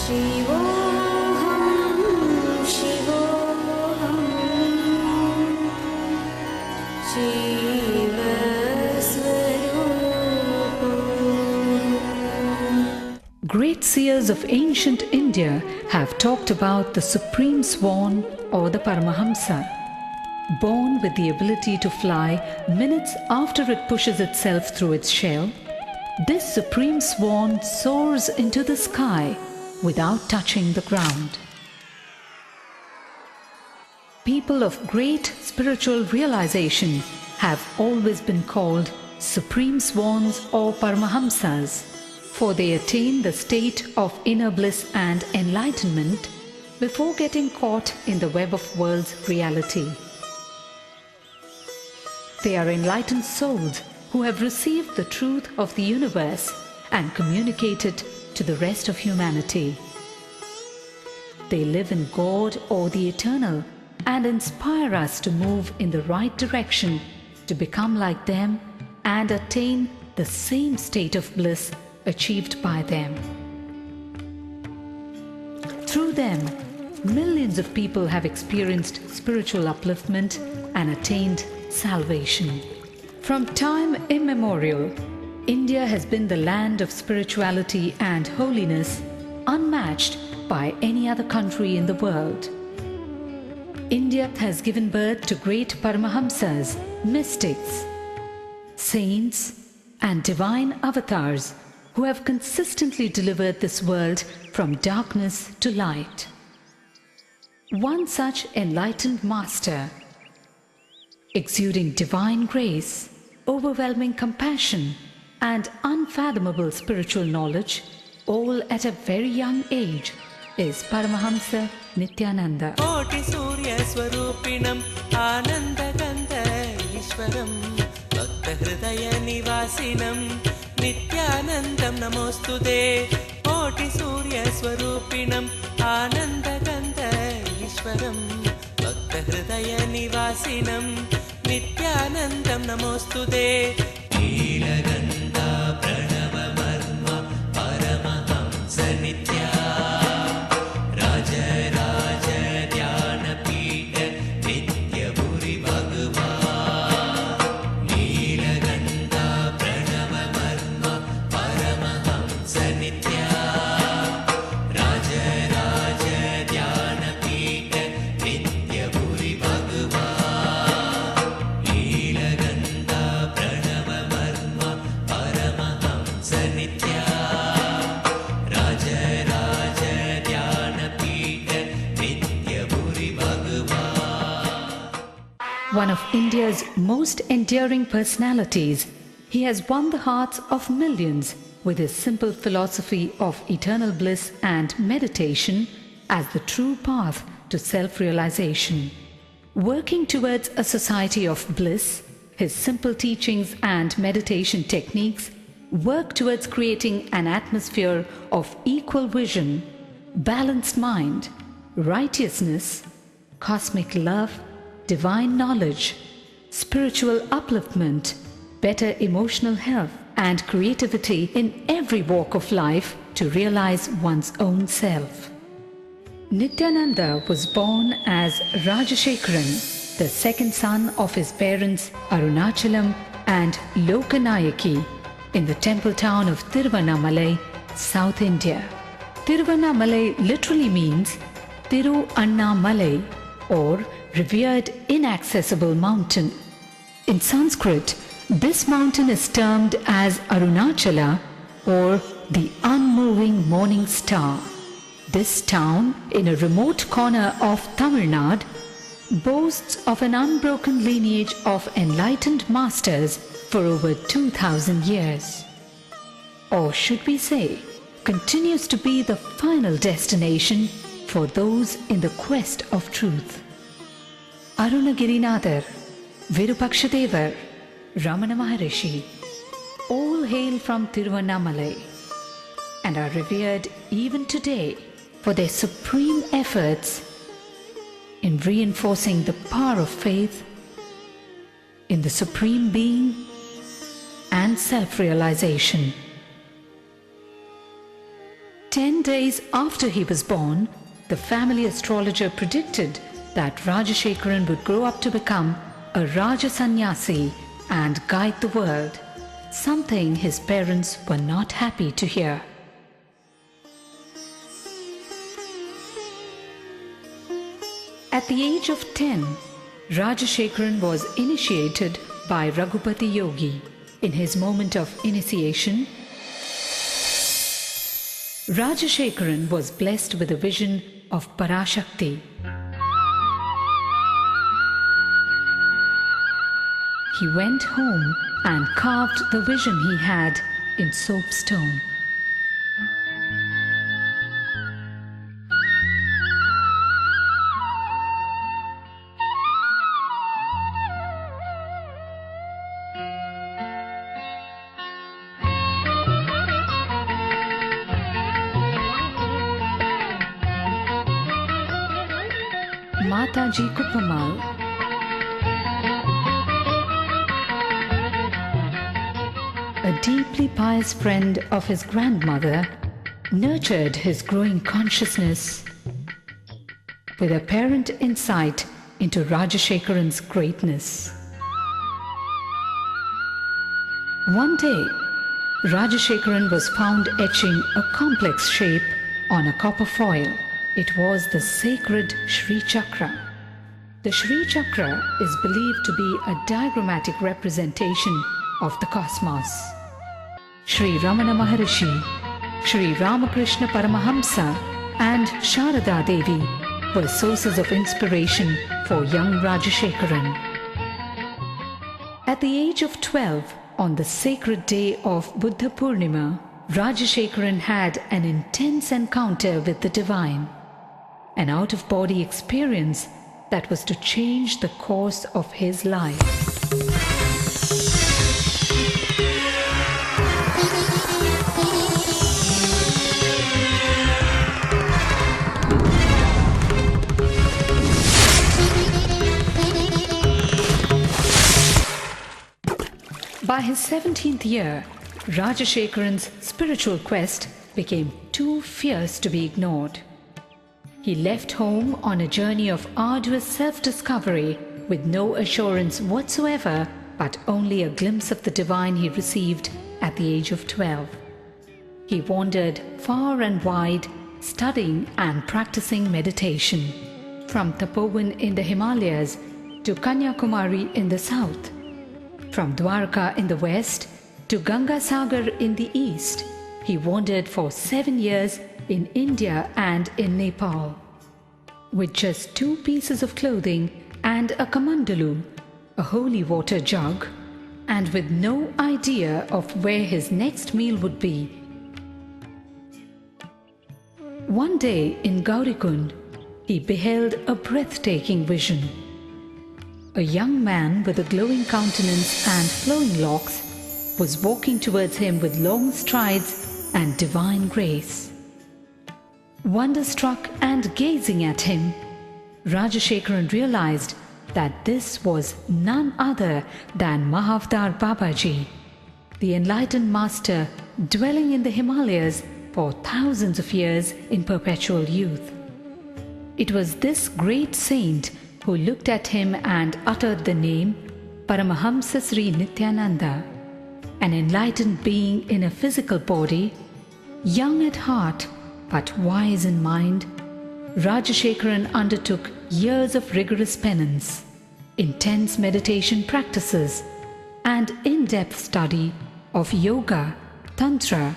Great seers of ancient India have talked about the supreme swan or the Paramahamsa. Born with the ability to fly minutes after it pushes itself through its shell, this supreme swan soars into the sky without touching the ground. People of great spiritual realization have always been called supreme swans or Paramahamsas, for they attain the state of inner bliss and enlightenment before getting caught in the web of world's reality. They are enlightened souls who have received the truth of the universe and communicate it to the rest of humanity. They live in God or the Eternal and inspire us to move in the right direction to become like them and attain the same state of bliss achieved by them. Through them, millions of people have experienced spiritual upliftment and attained salvation. From time immemorial, India has been the land of spirituality and holiness unmatched by any other country in the world. India has given birth to great Paramahamsas, mystics, saints, and divine avatars who have consistently delivered this world from darkness to light. One such enlightened master, exuding divine grace, overwhelming compassion, and unfathomable spiritual knowledge, all at a very young age, is Paramahamsa Nithyananda. Koti Surya Swarupinam Anandagandha Ishwaram Bhakta Hridaya Nivasinam Nithyanandam Namostude. Koti Surya Swarupinam Anandagandha Ishwaram Bhakta Hridaya Nivasinam Nithyanandam Namostude. Nilagandha Pranava Marma Paramahamsa Nithya One of India's most enduring personalities, he has won the hearts of millions with his simple philosophy of eternal bliss and meditation as the true path to self-realization. Working towards a society of bliss, his simple teachings and meditation techniques work towards creating an atmosphere of equal vision, balanced mind, righteousness, cosmic love, divine knowledge, spiritual upliftment, better emotional health, and creativity in every walk of life to realize one's own self. Nithyananda was born as Rajashekharan, the second son of his parents Arunachalam and Lokanayaki, in the temple town of Tiruvannamalai, South India. Tiruvannamalai literally means Thiru Annamalai, or revered inaccessible mountain. In Sanskrit, this mountain is termed as Arunachala, or the unmoving morning star. This town, in a remote corner of Tamil Nadu, boasts of an unbroken lineage of enlightened masters for over 2000 years. Or should we say, continues to be the final destination for those in the quest of truth. Arunagirinathar, Virupakshadevar, Ramana Maharishi, all hail from Tiruvannamalai and are revered even today for their supreme efforts in reinforcing the power of faith in the Supreme Being and self-realization. 10 days after he was born, the family astrologer predicted that Rajashekaran would grow up to become a Raja Sannyasi and guide the world, something his parents were not happy to hear. At the age of 10, Rajashekaran was initiated by Raghupati Yogi. In his moment of initiation, Rajashekaran was blessed with a vision of Parashakti. He went home and carved the vision he had in soapstone. Mataji Kuppamal, a deeply pious friend of his grandmother, nurtured his growing consciousness with apparent insight into Rajashekaran's greatness. One day, Rajashekaran was found etching a complex shape on a copper foil. It was the sacred Shri Chakra. The Shri Chakra is believed to be a diagrammatic representation of the cosmos. Sri Ramana Maharishi, Sri Ramakrishna Paramahamsa and Sharada Devi were sources of inspiration for young Rajashekaran. At the age of 12, on the sacred day of Buddha Purnima, Rajashekaran had an intense encounter with the divine, an out-of-body experience that was to change the course of his life. By his 17th year, Rajashekaran's spiritual quest became too fierce to be ignored. He left home on a journey of arduous self-discovery with no assurance whatsoever, but only a glimpse of the divine he received at the age of 12. He wandered far and wide, studying and practicing meditation, from Tapovan in the Himalayas to Kanyakumari in the south, from Dwarka in the west to Ganga Sagar in the east. He wandered for 7 years in India and in Nepal. With just 2 pieces of clothing and a kamandalu, a holy water jug, and with no idea of where his next meal would be. One day in Gaurikund, he beheld a breathtaking vision. A young man with a glowing countenance and flowing locks was walking towards him with long strides and divine grace. Wonderstruck and gazing at him, Rajashekaran realized that this was none other than Mahavdar Babaji, the enlightened master dwelling in the Himalayas for thousands of years in perpetual youth. It was this great saint who looked at him and uttered the name Paramahamsa Nithyananda, an enlightened being in a physical body, young at heart but wise in mind. Rajashekaran undertook years of rigorous penance, intense meditation practices, and in-depth study of yoga, tantra,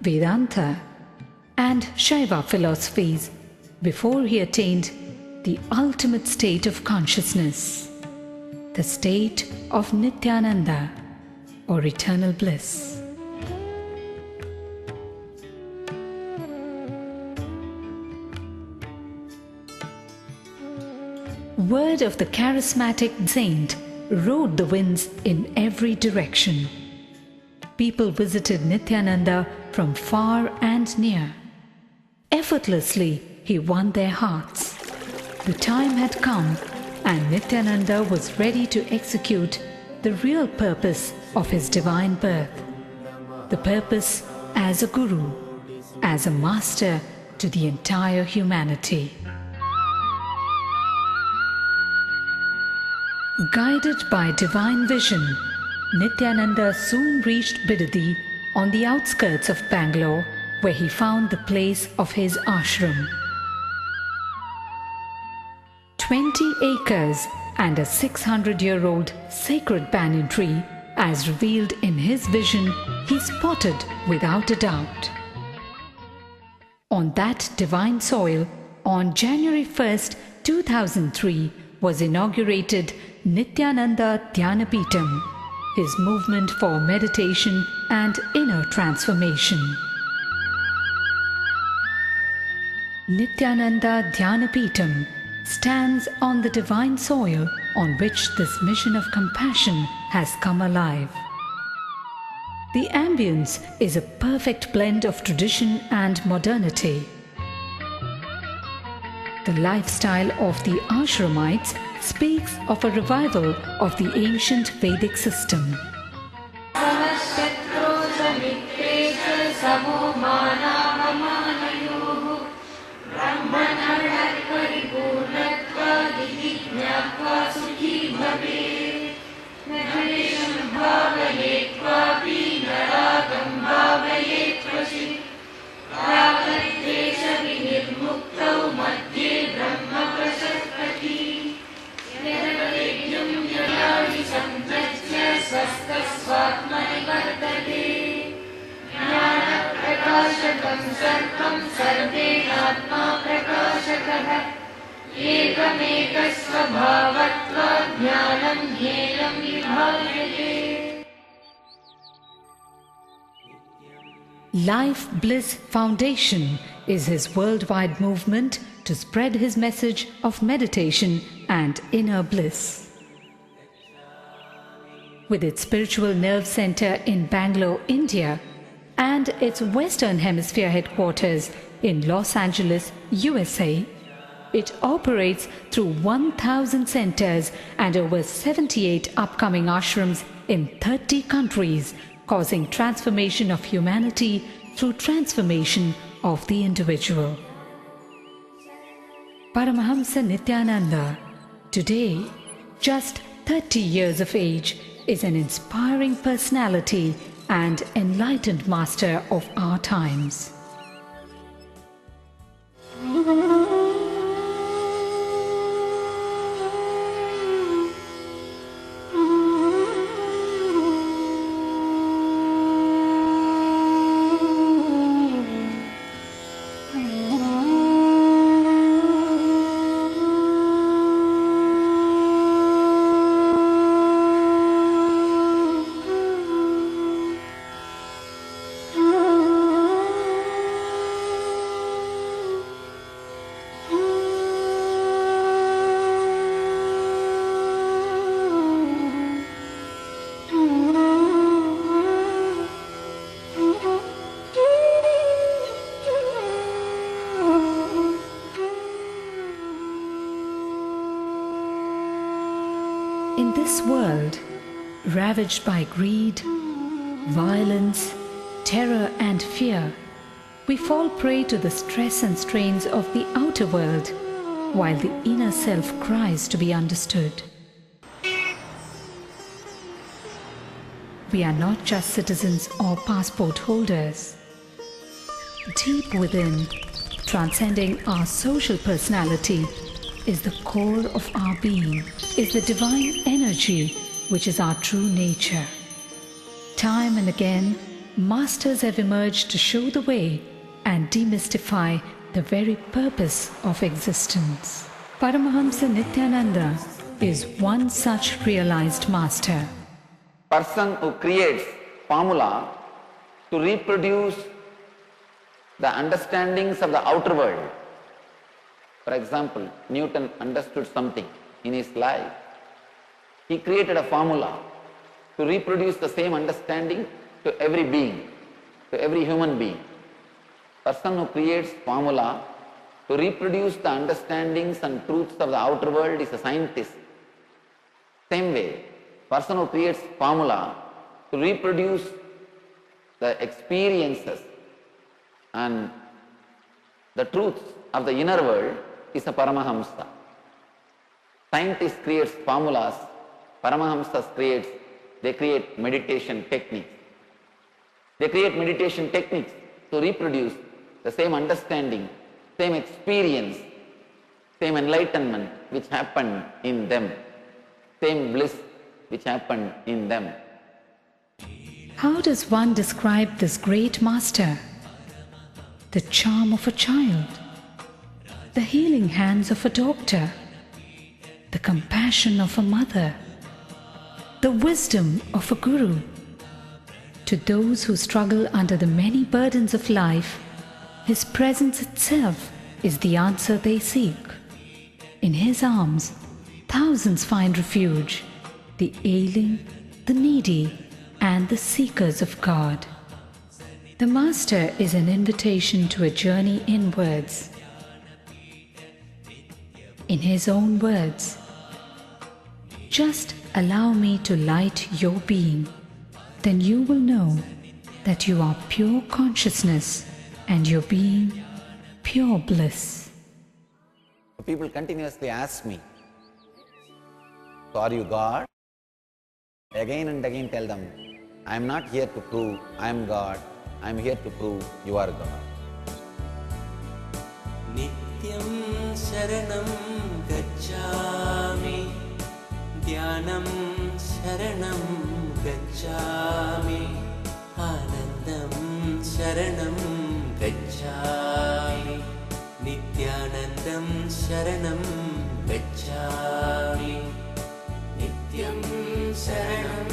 Vedanta, and Shaiva philosophies before he attained the ultimate state of consciousness, the state of Nithyananda, or eternal bliss. Word of the charismatic saint rode the winds in every direction. People visited Nithyananda from far and near. Effortlessly, he won their hearts. The time had come, and Nithyananda was ready to execute the real purpose of his divine birth, the purpose as a guru. as a master to the entire humanity. Guided by divine vision, Nithyananda soon reached Bidadi on the outskirts of Bangalore, where he found the place of his ashram. 20 acres and a 600-year-old sacred banyan tree, as revealed in his vision, he spotted without a doubt. On that divine soil, on January 1st, 2003, was inaugurated Nithyananda Dhyanapeetham, his movement for meditation and inner transformation. Nithyananda Dhyanapeetham stands on the divine soil on which this mission of compassion has come alive. The ambience is a perfect blend of tradition and modernity. The lifestyle of the ashramites speaks of a revival of the ancient Vedic system. Life Bliss Foundation is his worldwide movement to spread his message of meditation and inner bliss. With its spiritual nerve center in Bangalore, India, and its Western Hemisphere headquarters in Los Angeles, USA, it operates through 1,000 centers and over 78 upcoming ashrams in 30 countries, causing transformation of humanity through transformation of the individual. Paramahamsa Nithyananda, today just 30 years of age, is an inspiring personality and enlightened master of our times. In this world, ravaged by greed, violence, terror and fear, we fall prey to the stress and strains of the outer world, while the inner self cries to be understood. We are not just citizens or passport holders. Deep within, transcending our social personality, is the core of our being, is the divine energy which is our true nature. Time and again, masters have emerged to show the way and demystify the very purpose of existence. Paramahamsa Nithyananda is one such realized master. Person who creates formula to reproduce the understandings of the outer world. For example, Newton understood something in his life. He created a formula to reproduce the same understanding to every being, to every human being. Person who creates formula to reproduce the understandings and truths of the outer world is a scientist. Same way, person who creates formula to reproduce the experiences and the truths of the inner world is a Paramahamsa. Scientists create formulas, Paramahamsas create meditation techniques. They create meditation techniques to reproduce the same understanding, same experience, same enlightenment which happened in them, same bliss which happened in them. How does one describe this great master? The charm of a child, the healing hands of a doctor, the compassion of a mother, the wisdom of a guru. To those who struggle under the many burdens of life, his presence itself is the answer they seek. In his arms, thousands find refuge, the ailing, the needy, and the seekers of God. The Master is an invitation to a journey inwards. In his own words, "Just allow me to light your being, then you will know that you are pure consciousness and your being pure bliss." People continuously ask me, "So are you God?" Again and again tell them, "I am not here to prove I am God. I am here to prove you are God." Nityam Sharanam Gacchami, Dhyanam Sharanam Gacchami, Anandam Sharanam Gacchami, Nithyanandam Sharanam Gacchami, Nityam Sharanam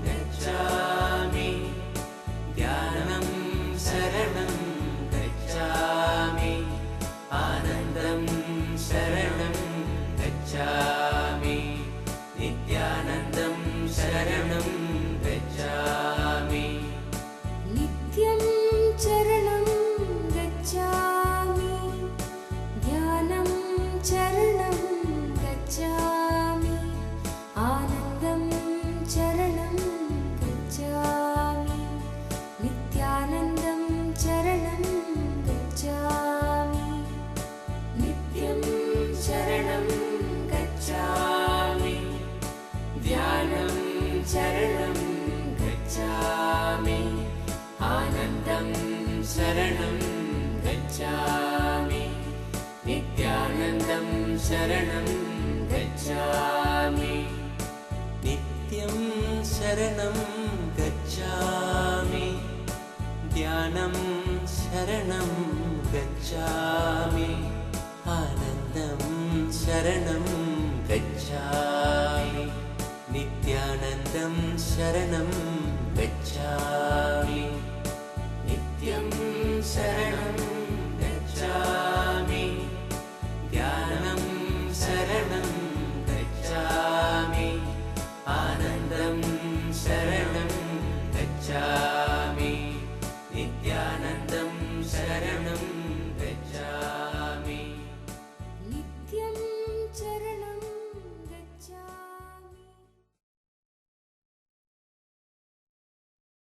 Gacchami, Dhyanam Sharanam Gacchami, Anandam Sharanam Gacchami, Nithyanandam Sharanam Gacchami. Nityam Charanam Gacchami, Dhyanam Charanam Gacchami, Anandam Charanam Gacchami, Nithyanandam Charanam Gacchami. Nityam Charanam Gacchami, Dhyanam Charanam Gacchami, Anandam Sharanam Gacchami, Nithyanandam Sharanam Gacchami. Nityam Sharanam Gacchami, Dhyanam Sharanam Gacchami, Anandam Sharanam Gacchami, Nithyanandam Sharanam Gacchami. Nityam Sharanam Gacchami, Dhyanam Sharanam Gacchami, Anandam Sharanam Gacchami, Nithyanandam Sharanam